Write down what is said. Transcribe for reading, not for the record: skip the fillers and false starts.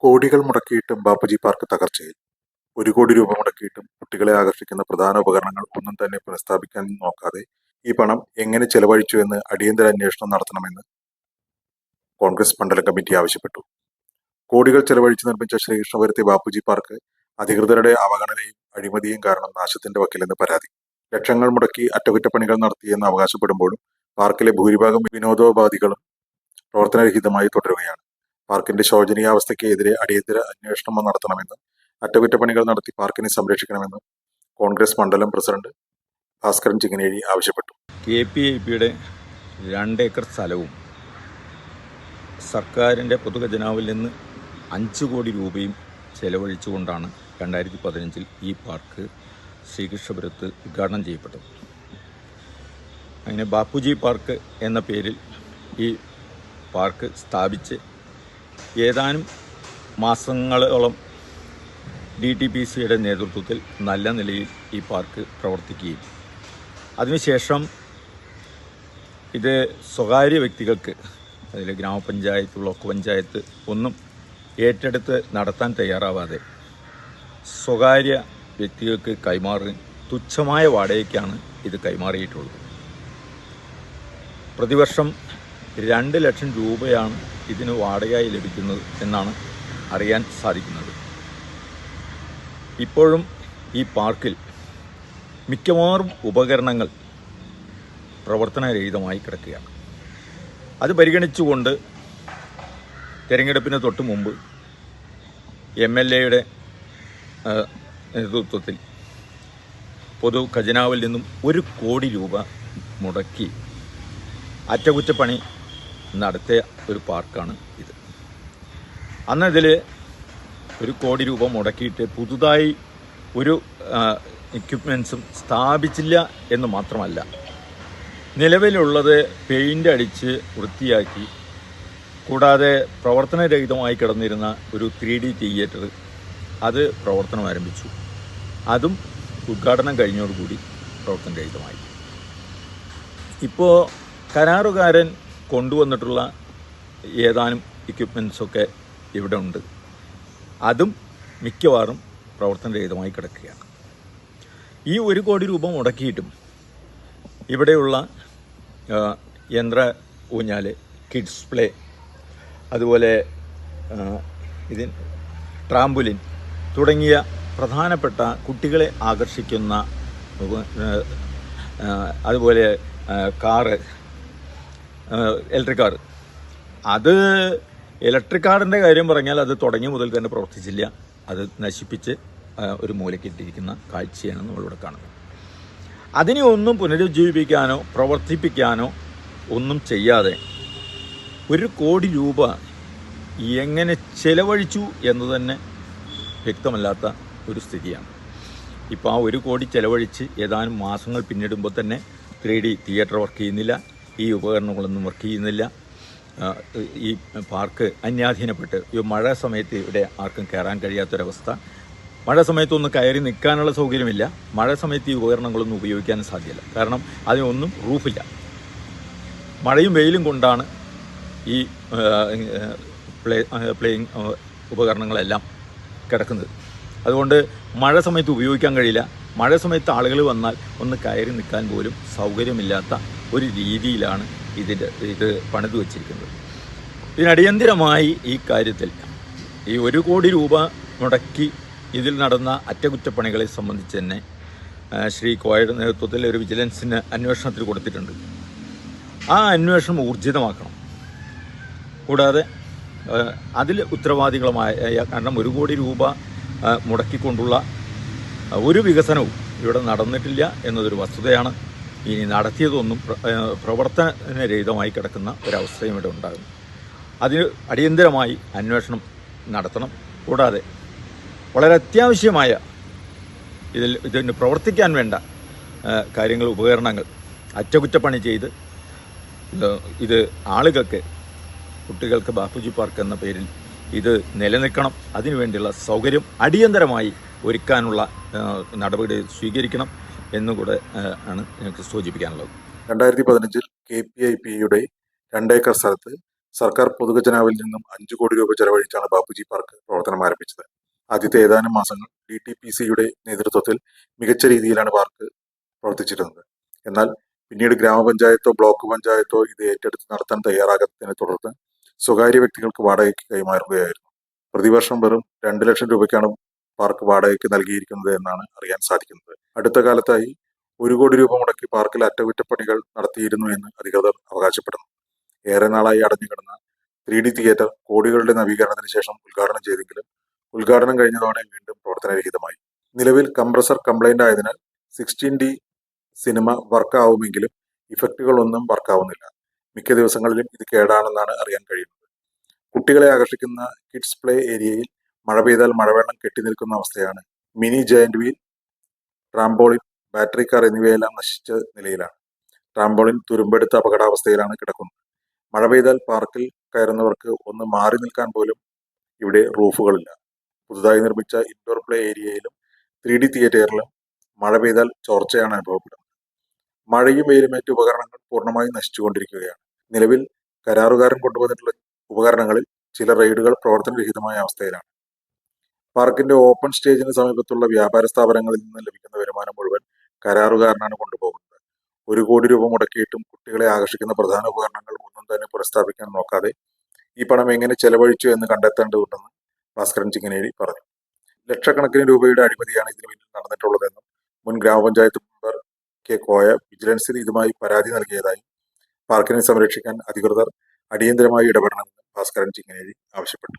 കോടികൾ മുടക്കിയിട്ടും ബാപ്പുജി പാർക്ക് തകർച്ചയിൽ. 1 കോടി രൂപ മുടക്കിയിട്ടും കുട്ടികളെ ആകർഷിക്കുന്ന പ്രധാന ഉപകരണങ്ങൾ ഒന്നും തന്നെ പുനഃസ്ഥാപിക്കാൻ നോക്കാതെ ഈ പണം എങ്ങനെ ചെലവഴിച്ചു എന്ന് അടിയന്തര അന്വേഷണം നടത്തണമെന്ന് കോൺഗ്രസ് മണ്ഡലം കമ്മിറ്റി ആവശ്യപ്പെട്ടു. കോടികൾ ചെലവഴിച്ച് നിർമ്മിച്ച ശ്രീകൃഷ്ണപുരത്തെ ബാപ്പുജി പാർക്ക് അധികൃതരുടെ അവഗണനയും അഴിമതിയും കാരണം നാശത്തിന്റെ വക്കിലെന്ന് പരാതി. ലക്ഷങ്ങൾ മുടക്കി അറ്റകുറ്റപ്പണികൾ നടത്തിയെന്ന് അവകാശപ്പെടുമ്പോഴും പാർക്കിലെ ഭൂരിഭാഗം വിനോദോപാധികളും പ്രവർത്തനരഹിതമായി തുടരുകയാണ്. പാർക്കിന്റെ ശോചനീയാവസ്ഥയ്ക്ക് എതിരെ അടിയന്തര അന്വേഷണം നടത്തണമെന്നും അറ്റകുറ്റപ്പണികൾ നടത്തി പാർക്കിനെ സംരക്ഷിക്കണമെന്നും കോൺഗ്രസ് മണ്ഡലം പ്രസിഡന്റ് ഭാസ്കരൻ ചിങ്ങനേഴി ആവശ്യപ്പെട്ടു. KPIPയുടെ 2 ഏക്കർ സ്ഥലവും സർക്കാരിൻ്റെ പൊതുഖജനാവിൽ നിന്ന് 5 കോടി രൂപയും ചെലവഴിച്ചുകൊണ്ടാണ് 2015 ഈ പാർക്ക് ശ്രീകൃഷ്ണപുരത്ത് ഉദ്ഘാടനം ചെയ്യപ്പെട്ടത്. അങ്ങനെ ബാപ്പുജി പാർക്ക് എന്ന പേരിൽ ഈ പാർക്ക് സ്ഥാപിച്ച് ഏതാനും മാസങ്ങളോളം DTPCയുടെ നേതൃത്വത്തിൽ നല്ല നിലയിൽ ഈ പാർക്ക് പ്രവർത്തിക്കുകയും അതിനുശേഷം ഇത് സ്വകാര്യ വ്യക്തികൾക്ക്, അതിൽ ഗ്രാമപഞ്ചായത്ത്, ബ്ലോക്ക് പഞ്ചായത്ത് ഒന്നും ഏറ്റെടുത്ത് നടത്താൻ തയ്യാറാവാതെ സ്വകാര്യ വ്യക്തികൾക്ക് കൈമാറി തുച്ഛമായ വാടകയ്ക്കാണ് ഇത് കൈമാറിയിട്ടുള്ളത്. പ്രതിവർഷം 2 ലക്ഷം രൂപയാണ് ഇതിന് വാടകയായി ലഭിക്കുന്നത് എന്നാണ് അറിയാൻ സാധിക്കുന്നത്. ഇപ്പോഴും ഈ പാർക്കിൽ മിക്കവാറും ഉപകരണങ്ങൾ പ്രവർത്തനരഹിതമായി കിടക്കുകയാണ്. അത് പരിഗണിച്ചുകൊണ്ട് തെരഞ്ഞെടുപ്പിന് തൊട്ട് മുമ്പ് MLAയുടെ നേതൃത്വത്തിൽ പൊതു ഖജനാവിൽ നിന്നും 1 കോടി രൂപ മുടക്കി അറ്റകുറ്റപ്പണി നടത്തിയ ഒരു പാർക്കാണ് ഇത്. അന്ന് ഇതിൽ 1 കോടി രൂപ മുടക്കിയിട്ട് പുതുതായി ഒരു എക്യുപ്മെൻസും സ്ഥാപിച്ചില്ല എന്ന് മാത്രമല്ല, നിലവിലുള്ളത് പെയിൻ്റ് അടിച്ച് വൃത്തിയാക്കി, കൂടാതെ പ്രവർത്തനരഹിതമായി കിടന്നിരുന്ന ഒരു 3D തിയേറ്റർ അത് പ്രവർത്തനം ആരംഭിച്ചു. അതും ഉദ്ഘാടനം കഴിഞ്ഞതോടുകൂടി പ്രവർത്തനരഹിതമായി. ഇപ്പോൾ കരാറുകാരൻ കൊണ്ടുവന്നിട്ടുള്ള ഏതാനും എക്യുപ്മെൻറ്റ്സൊക്കെ ഇവിടെ ഉണ്ട്. അതും മിക്കവാറും പ്രവർത്തനരഹിതമായി കിടക്കുകയാണ്. ഈ 1 കോടി രൂപ മുടക്കിയിട്ടും ഇവിടെയുള്ള യന്ത്ര ഊഞ്ഞാൽ, കിഡ്സ് പ്ലേ, അതുപോലെ ട്രാംബുലിൻ തുടങ്ങിയ പ്രധാനപ്പെട്ട കുട്ടികളെ ആകർഷിക്കുന്ന, അതുപോലെ കാറ്, ഇലക്ട്രിക് കാർ, അത് ഇലക്ട്രിക് കാറിൻ്റെ കാര്യം പറഞ്ഞാൽ അത് തുടങ്ങിയ മുതൽ തന്നെ പ്രവർത്തിച്ചില്ല. അത് നശിപ്പിച്ച് ഒരു മൂലക്കിട്ടിരിക്കുന്ന കാഴ്ചയാണ് നമ്മളിവിടെ കാണുന്നത്. അതിനെ ഒന്നും പുനരുജ്ജീവിപ്പിക്കാനോ പ്രവർത്തിപ്പിക്കാനോ ഒന്നും ചെയ്യാതെ 1 കോടി രൂപ എങ്ങനെ ചെലവഴിച്ചു എന്ന് തന്നെ വ്യക്തമല്ലാത്ത ഒരു സ്ഥിതിയാണ്. ഇപ്പോൾ ആ 1 കോടി ചെലവഴിച്ച് ഏതാനും മാസങ്ങൾ പിന്നിടുമ്പോൾ തന്നെ 3D തിയേറ്റർ വർക്ക് ചെയ്യുന്നില്ല, ഈ ഉപകരണങ്ങളൊന്നും വർക്ക് ചെയ്യുന്നില്ല. ഈ പാർക്ക് അന്യാധീനപ്പെട്ട് ഈ മഴ സമയത്ത് ഇവിടെ ആർക്കും കയറാൻ കഴിയാത്തൊരവസ്ഥ. മഴ സമയത്തൊന്നും കയറി നിൽക്കാനുള്ള സൗകര്യമില്ല. മഴ സമയത്ത് ഈ ഉപകരണങ്ങളൊന്നും ഉപയോഗിക്കാൻ സാധ്യമല്ല. കാരണം അതിനൊന്നും റൂഫില്ല. മഴയും വെയിലും കൊണ്ടാണ് ഈ പ്ലേയിങ് ഉപകരണങ്ങളെല്ലാം കിടക്കുന്നത്. അതുകൊണ്ട് മഴ സമയത്ത് ഉപയോഗിക്കാൻ കഴിയില്ല. മഴ സമയത്ത് ആളുകൾ വന്നാൽ ഒന്ന് കയറി നിൽക്കാൻ പോലും സൗകര്യമില്ലാത്ത ഒരു രീതിയിലാണ് ഇത് പണിത് വച്ചിരിക്കുന്നത്. ഇതിനടിയന്തിരമായി ഈ കാര്യത്തിൽ ഈ 1 കോടി രൂപ മുടക്കി ഇതിൽ നടന്ന അറ്റകുറ്റപ്പണികളെ സംബന്ധിച്ച് തന്നെ ശ്രീ കോയയുടെ നേതൃത്വത്തിൽ ഒരു വിജിലൻസിന് അന്വേഷണത്തിന് കൊടുത്തിട്ടുണ്ട്. ആ അന്വേഷണം ഊർജിതമാക്കണം. കൂടാതെ അതിൽ ഉത്തരവാദികളുമായ, കാരണം 1 കോടി രൂപ മുടക്കിക്കൊണ്ടുള്ള ഒരു വികസനവും ഇവിടെ നടന്നിട്ടില്ല എന്നതൊരു വസ്തുതയാണ്. ഇനി നടത്തിയതൊന്നും പ്രവർത്തനരഹിതമായി കിടക്കുന്ന ഒരവസ്ഥയും ഇവിടെ ഉണ്ടാകും. അതിന് അടിയന്തരമായി അന്വേഷണം നടത്തണം. കൂടാതെ വളരെ അത്യാവശ്യമായ ഇതിന് പ്രവർത്തിക്കാൻ വേണ്ട കാര്യങ്ങൾ, ഉപകരണങ്ങൾ അറ്റകുറ്റപ്പണി ചെയ്ത് ഇത് ആളുകൾക്ക്, കുട്ടികൾക്ക് ബാപ്പുജി പാർക്ക് എന്ന പേരിൽ ഇത് നിലനിൽക്കണം. അതിനുവേണ്ടിയുള്ള സൗകര്യം അടിയന്തരമായി ഒരുക്കാനുള്ള നടപടി സ്വീകരിക്കണം എന്നുകൂടെ ആണ് എനിക്ക് സൂചിപ്പിക്കാനുള്ളത്. 2015 KPIPയുടെ 2 ഏക്കർ സ്ഥലത്ത് സർക്കാർ പൊതുഖജനാവിൽ നിന്നും 5 കോടി രൂപ ചെലവഴിച്ചാണ് ബാപ്പുജി പാർക്ക് പ്രവർത്തനം ആരംഭിച്ചത്. ആദ്യത്തെ ഏതാനും മാസങ്ങൾ DTPCയുടെ നേതൃത്വത്തിൽ മികച്ച രീതിയിലാണ് പാർക്ക് പ്രവർത്തിച്ചിരുന്നത്. എന്നാൽ പിന്നീട് ഗ്രാമപഞ്ചായത്തോ ബ്ലോക്ക് പഞ്ചായത്തോ ഇത് ഏറ്റെടുത്ത് നടത്താൻ തയ്യാറാകാത്തതിനെ തുടർന്ന് സ്വകാര്യ വ്യക്തികൾക്ക് വാടകയ്ക്ക് കൈമാറുകയായിരുന്നു. പ്രതിവർഷം വെറും 2 ലക്ഷം രൂപയ്ക്കാണ് പാർക്ക് വാടകയ്ക്ക് നൽകിയിരിക്കുന്നത് എന്നാണ് അറിയാൻ സാധിക്കുന്നത്. അടുത്ത കാലത്തായി 1 കോടി രൂപ മുടക്കി പാർക്കിൽ അറ്റകുറ്റപ്പണികൾ നടത്തിയിരുന്നു എന്ന് അധികൃതർ അവകാശപ്പെടുന്നു. ഏറെ നാളായി അടഞ്ഞുകിടന്ന 3D തിയേറ്റർ കോടികളുടെ നവീകരണത്തിന് ശേഷം ഉദ്ഘാടനം ചെയ്തെങ്കിലും ഉദ്ഘാടനം കഴിഞ്ഞതോടെ വീണ്ടും പ്രവർത്തനരഹിതമായി. നിലവിൽ കംപ്രസർ കംപ്ലൈന്റ് ആയതിനാൽ 16D സിനിമ വർക്കാവുമെങ്കിലും ഇഫക്റ്റുകളൊന്നും വർക്കാവുന്നില്ല. മിക്ക ദിവസങ്ങളിലും ഇത് കേടാണെന്നാണ് അറിയാൻ കഴിയുന്നത്. കുട്ടികളെ ആകർഷിക്കുന്ന കിഡ്സ് പ്ലേ ഏരിയയിൽ മഴ പെയ്താൽ മഴവെള്ളം കെട്ടിനിൽക്കുന്ന അവസ്ഥയാണ്. Mini giant wheel, trampoline, battery car എന്നിവയെല്ലാം നശിച്ച നിലയിലാണ്. ട്രാംപോളിൻ തുരുമ്പെടുത്ത അപകടാവസ്ഥയിലാണ് കിടക്കുന്നത്. മഴ പെയ്താൽ പാർക്കിൽ കയറുന്നവർക്ക് ഒന്ന് മാറി നിൽക്കാൻ പോലും ഇവിടെ റൂഫുകളില്ല. പുതുതായി നിർമ്മിച്ച ഇൻഡോർ പ്ലേ ഏരിയയിലും 3D തിയേറ്ററിലും മഴ പെയ്താൽ ചോർച്ചയാണ് അനുഭവപ്പെടുന്നത്. മഴയും വെയിലുമേറ്റ് ഉപകരണങ്ങൾ പൂർണ്ണമായും നശിച്ചുകൊണ്ടിരിക്കുകയാണ്. നിലവിൽ കരാറുകാരൻ കൊണ്ടുവന്നിട്ടുള്ള ഉപകരണങ്ങളിൽ ചില റൈഡുകൾ പ്രവർത്തനരഹിതമായ അവസ്ഥയിലാണ്. പാർക്കിന്റെ ഓപ്പൺ സ്റ്റേജിന് സമീപത്തുള്ള വ്യാപാര സ്ഥാപനങ്ങളിൽ നിന്ന് ലഭിക്കുന്ന വരുമാനം മുഴുവൻ കരാറുകാരനാണ് കൊണ്ടുപോകുന്നത്. 1 കോടി രൂപ മുടക്കിയിട്ടും കുട്ടികളെ ആകർഷിക്കുന്ന പ്രധാന ഉപകരണങ്ങൾ ഒന്നും തന്നെ പുനഃസ്ഥാപിക്കാൻ നോക്കാതെ ഈ പണം എങ്ങനെ ചെലവഴിച്ചു എന്ന് കണ്ടെത്തേണ്ടതുണ്ടെന്ന് ഭാസ്കരൻ ചിങ്ങനേരി പറഞ്ഞു. ലക്ഷക്കണക്കിന് രൂപയുടെ അഴിമതിയാണ് ഇതിനു പിന്നിൽ നടന്നിട്ടുള്ളതെന്നും മുൻ ഗ്രാമപഞ്ചായത്ത് മെമ്പർ കെ കോയ വിജിലൻസിന് ഇതുമായി പരാതി നൽകിയതായും പാർക്കിനെ സംരക്ഷിക്കാൻ അധികൃതർ അടിയന്തരമായി ഇടപെടണമെന്നും ഭാസ്കരൻ ചിങ്ങനേരി ആവശ്യപ്പെട്ടു.